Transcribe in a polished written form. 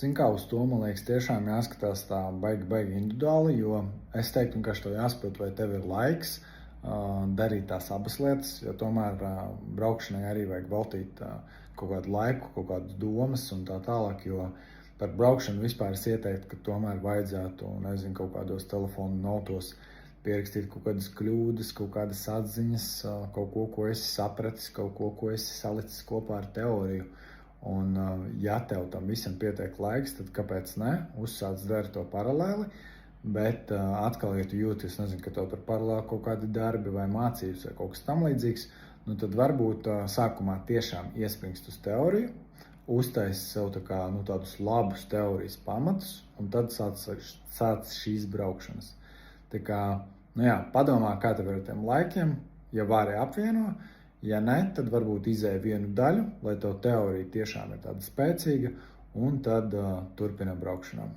Zin kā, uz to, man liekas, tiešām jāskatās tā baigi individuāli, jo es teiktu, ka tev jāsaprot, vai tev ir laiks darīt tās abas lietas, jo tomēr braukšanai arī vajag veltīt kaut kādu laiku, kaut kādas domas un tā tālāk, jo par braukšanu vispār es ieteiktu, ka tomēr vajadzētu, nezinu, kaut kādos telefonu notos pierakstīt kaut kādas kļūdas, kaut kādas atziņas, kaut ko esi sapratis, kaut ko esi salicis kopā ar teoriju. Un, ja tev tam visam pietiek laiks, tad kāpēc ne? Uzsāc darīt to paralēli, bet atkal, ja tu jūties, nezinu, ka tev par paralēli kaut kādi darbi vai mācības vai kaut kas tam līdzīgs, nu tad varbūt sākumā tiešām iespringst uz teoriju, uztaisi sev tādus labus teorijas pamatus, un tad sāc šīs braukšanas. Tā kā, padomā, kā tev ar tiem laikiem, ja vari apvieno. Ja ne, tad varbūt izēj vienu daļu, lai tev teorija tiešām ir tāda spēcīga, un tad turpina braukšanām.